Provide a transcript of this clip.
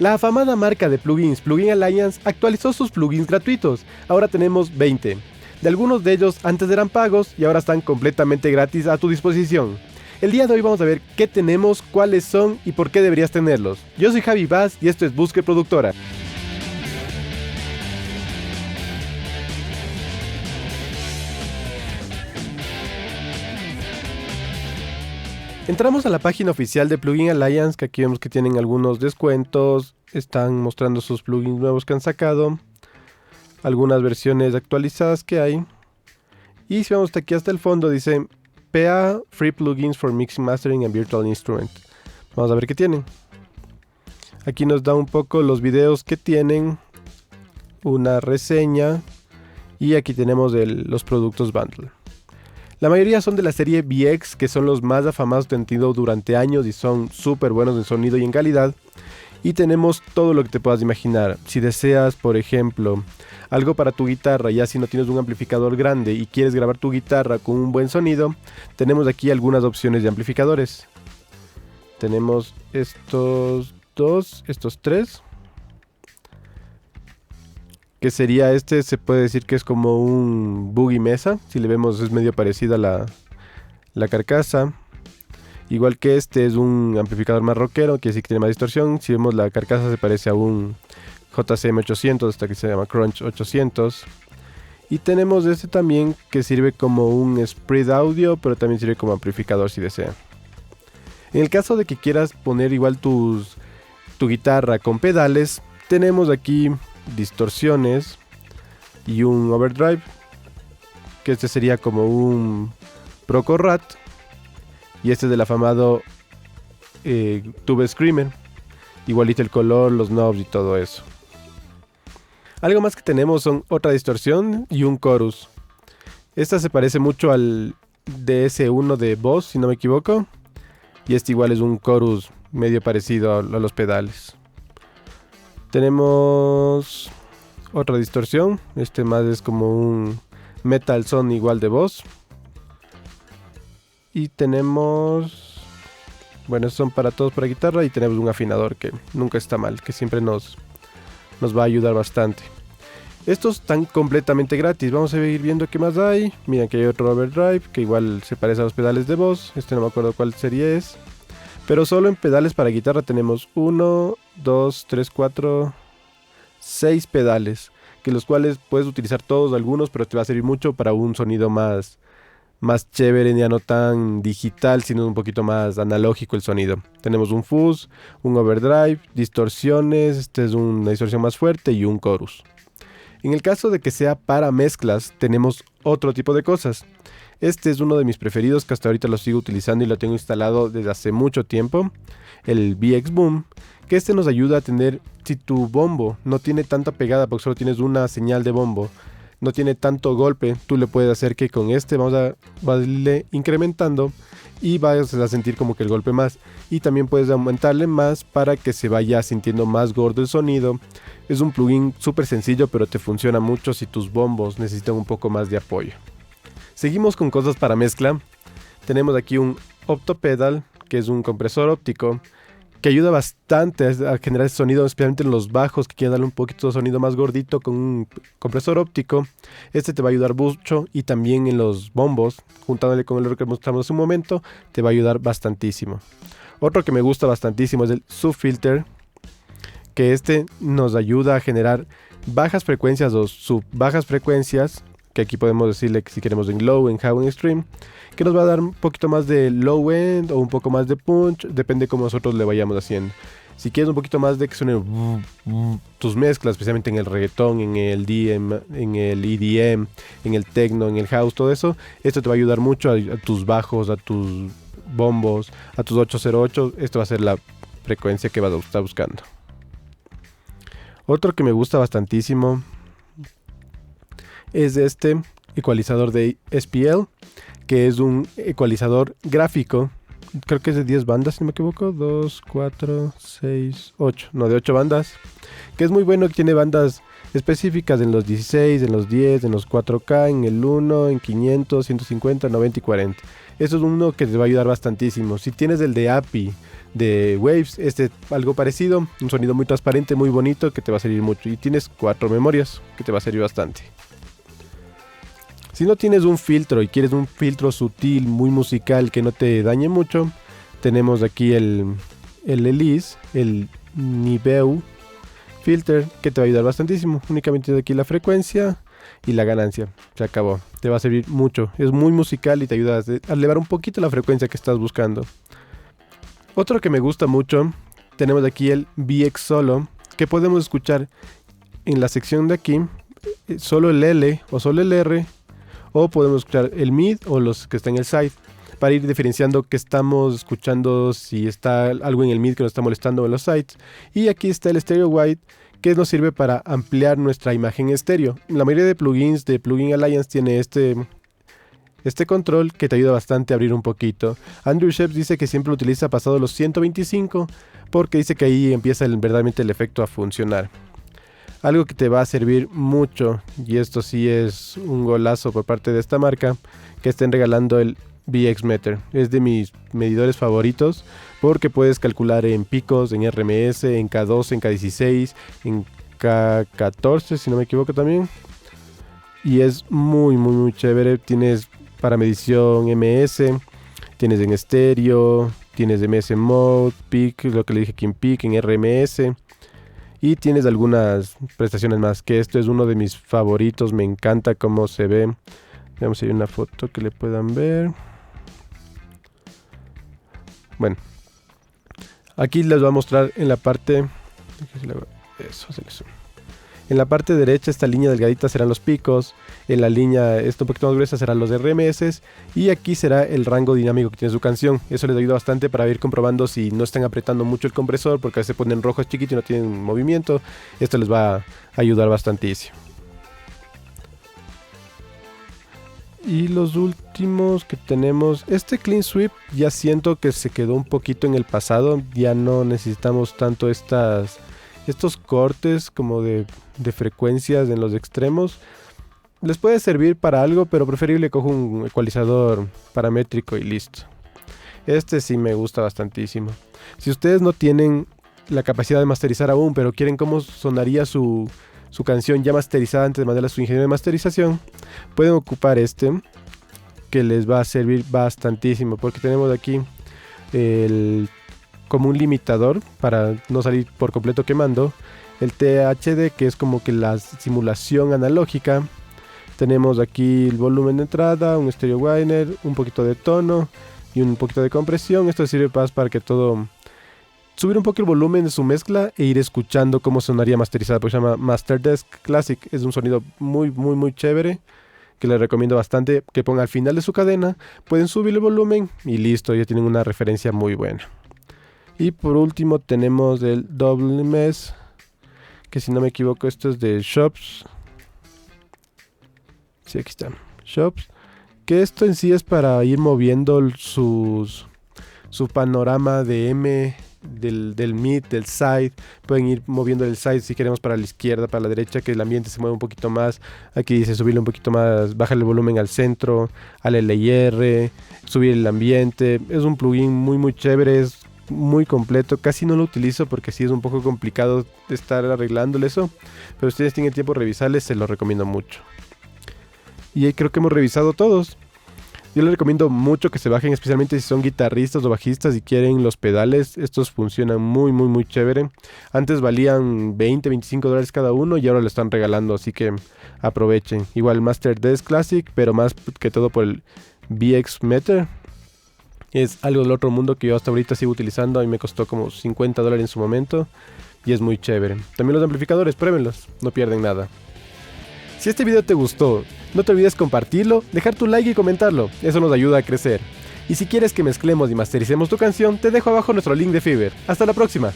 La afamada marca de plugins Plugin Alliance actualizó sus plugins gratuitos, ahora tenemos 20. De algunos de ellos antes eran pagos y ahora están completamente gratis a tu disposición. El día de hoy vamos a ver qué tenemos, cuáles son y por qué deberías tenerlos. Yo soy Javi Vaz y esto es Busque Productora. Entramos a la página oficial de Plugin Alliance, que aquí vemos que tienen algunos descuentos, están mostrando sus plugins nuevos que han sacado, algunas versiones actualizadas que hay. Y si vamos hasta aquí hasta el fondo dice PA Free Plugins for Mixing, Mastering and Virtual Instrument. Vamos a ver qué tienen. Aquí nos da un poco los videos que tienen, una reseña y aquí tenemos los productos bundle. La mayoría son de la serie VX, que son los más afamados que han tenido durante años y son súper buenos en sonido y en calidad. Y tenemos todo lo que te puedas imaginar. Si deseas, por ejemplo, algo para tu guitarra, ya si no tienes un amplificador grande y quieres grabar tu guitarra con un buen sonido, tenemos aquí algunas opciones de amplificadores. Tenemos estos dos, estos tres. Que sería se puede decir que es como un boogie mesa. Si le vemos es medio parecida a la carcasa. Igual que este es un amplificador más rockero, que sí que tiene más distorsión. Si vemos la carcasa se parece a un JCM 800, hasta que se llama Crunch 800. Y tenemos este también que sirve como un spread audio, pero también sirve como amplificador si desea. En el caso de que quieras poner igual tu guitarra con pedales, tenemos aquí distorsiones y un overdrive, que este sería como un Proco Rat, y este es del afamado Tube Screamer, igualito el color, los knobs y todo eso. Algo más que tenemos son otra distorsión y un chorus. Esta se parece mucho al DS1 de Boss, si no me equivoco, y este igual es un chorus medio parecido a los pedales. Tenemos otra distorsión, este más es como un Metal Son igual de voz. Y tenemos, bueno, estos son para todos para guitarra, y tenemos un afinador que nunca está mal, que siempre nos va a ayudar bastante. Estos están completamente gratis, vamos a ir viendo qué más hay. Miren que hay otro overdrive que igual se parece a los pedales de voz, este no me acuerdo cuál serie es. Pero solo en pedales para guitarra tenemos 1, 2, 3, 4, 6 pedales, que los cuales puedes utilizar todos, algunos, pero te va a servir mucho para un sonido más chévere, ya no tan digital, sino un poquito más analógico el sonido. Tenemos un fuzz, un overdrive, distorsiones, este es una distorsión más fuerte y un chorus. En el caso de que sea para mezclas, tenemos otro tipo de cosas. Este es uno de mis preferidos, que hasta ahorita lo sigo utilizando y lo tengo instalado desde hace mucho tiempo, el VX Boom, que este nos ayuda a tener, si tu bombo no tiene tanta pegada porque solo tienes una señal de bombo, no tiene tanto golpe, tú le puedes hacer que con este vamos a irle incrementando y vas a sentir como que el golpe más, y también puedes aumentarle más para que se vaya sintiendo más gordo el sonido. Es un plugin súper sencillo, pero te funciona mucho si tus bombos necesitan un poco más de apoyo. Seguimos con cosas para mezcla. Tenemos aquí un Optopedal, que es un compresor óptico que ayuda bastante a generar ese sonido, especialmente en los bajos, que quieren darle un poquito de sonido más gordito con un compresor óptico. Este te va a ayudar mucho, y también en los bombos, juntándole con el que mostramos hace un momento, te va a ayudar bastantísimo. Otro que me gusta bastantísimo es el Subfilter, que este nos ayuda a generar bajas frecuencias o sub-bajas frecuencias, que aquí podemos decirle que si queremos en low, en high, en extreme, que nos va a dar un poquito más de low end o un poco más de punch, depende cómo nosotros le vayamos haciendo. Si quieres un poquito más de que suene tus mezclas, especialmente en el reggaetón, en el en el EDM, en el techno, en el house, todo eso, esto te va a ayudar mucho a tus bajos, a tus bombos, a tus 808. Esto va a ser la frecuencia que vas a estar buscando. Otro que me gusta bastantísimo es este ecualizador de SPL, que es un ecualizador gráfico. Creo que es de 10 bandas, si no me equivoco. 2, 4, 6, 8. No, de 8 bandas. Que es muy bueno, que tiene bandas específicas en los 16, en los 10, en los 4K, en el 1, en 500, 150, 90 y 40. Eso es uno que te va a ayudar bastantísimo. Si tienes el de API de Waves, algo parecido, un sonido muy transparente, muy bonito, que te va a servir mucho. Y tienes 4 memorias, que te va a servir bastante. Si no tienes un filtro y quieres un filtro sutil, muy musical, que no te dañe mucho, tenemos aquí el Elise, el Niveu Filter, que te va a ayudar bastantísimo. Únicamente tienes aquí la frecuencia y la ganancia. Se acabó. Te va a servir mucho. Es muy musical y te ayuda a elevar un poquito la frecuencia que estás buscando. Otro que me gusta mucho, tenemos aquí el VX Solo, que podemos escuchar en la sección de aquí, solo el L o solo el R, o podemos escuchar el mid o los que están en el side, para ir diferenciando que estamos escuchando, si está algo en el mid que nos está molestando en los sides. Y aquí está el Stereo Wide, que nos sirve para ampliar nuestra imagen estéreo. La mayoría de plugins de Plugin Alliance tiene este control que te ayuda bastante a abrir un poquito. Andrew Sheps dice que siempre lo utiliza pasado los 125, porque dice que ahí empieza verdaderamente el efecto a funcionar. Algo que te va a servir mucho, y esto sí es un golazo por parte de esta marca, que estén regalando el VX Meter. Es de mis medidores favoritos, porque puedes calcular en picos, en RMS, en K12, en K16, en K14 si no me equivoco también. Y es muy chévere. Tienes para medición MS, tienes en estéreo, tienes MS Mode, Peak, lo que le dije aquí en Peak, en RMS. Y tienes algunas prestaciones más, que esto es uno de mis favoritos. Me encanta cómo se ve. Veamos si hay una foto que le puedan ver. Bueno, aquí les voy a mostrar en la parte... En la parte derecha, esta línea delgadita serán los picos. En la línea un poquito más gruesa serán los RMS. Y aquí será el rango dinámico que tiene su canción. Eso les ayuda bastante para ir comprobando si no están apretando mucho el compresor, porque a veces ponen rojo es chiquito y no tienen movimiento. Esto les va a ayudar bastantísimo. Y los últimos que tenemos, este Clean Sweep ya siento que se quedó un poquito en el pasado. Ya no necesitamos tanto estos cortes como de frecuencias en los extremos. Les puede servir para algo, pero preferible cojo un ecualizador paramétrico y listo. Este sí me gusta bastantísimo. Si ustedes no tienen la capacidad de masterizar aún, pero quieren cómo sonaría su canción ya masterizada antes de mandarla a su ingeniero de masterización, pueden ocupar que les va a servir bastantísimo, porque tenemos aquí como un limitador para no salir por completo quemando, el THD, que es como que la simulación analógica. Tenemos aquí el volumen de entrada, un stereo whiner, un poquito de tono y un poquito de compresión. Esto sirve para que todo... subir un poco el volumen de su mezcla e ir escuchando cómo sonaría masterizada, porque se llama Masterdesk Classic. Es un sonido muy chévere, que les recomiendo bastante que pongan al final de su cadena. Pueden subir el volumen y listo, ya tienen una referencia muy buena. Y por último tenemos el Double Mesh, que si no me equivoco esto es de Shops. Sí, aquí está, Shops. Que esto en sí es para ir moviendo su panorama de M, del mid, del side. Pueden ir moviendo el side si queremos para la izquierda, para la derecha, que el ambiente se mueva un poquito más. Aquí dice subirle un poquito más, bajar el volumen al centro, al LIR, subir el ambiente. Es un plugin muy chévere, es muy completo. Casi no lo utilizo porque sí es un poco complicado de estar arreglándole eso, pero si ustedes tienen tiempo de revisarles, se los recomiendo mucho. Y ahí creo que hemos revisado todos. Yo les recomiendo mucho que se bajen, especialmente si son guitarristas o bajistas y quieren los pedales. Estos funcionan muy chévere. Antes valían $20-25 cada uno y ahora lo están regalando, así que aprovechen. Igual Masterdesk Classic, pero más que todo por el VX Meter. Es algo del otro mundo que yo hasta ahorita sigo utilizando. A mí me costó como $50 en su momento y es muy chévere. También los amplificadores, pruébenlos, no pierden nada. Si este video te gustó, no te olvides compartirlo, dejar tu like y comentarlo, eso nos ayuda a crecer. Y si quieres que mezclemos y mastericemos tu canción, te dejo abajo nuestro link de Fiverr. Hasta la próxima.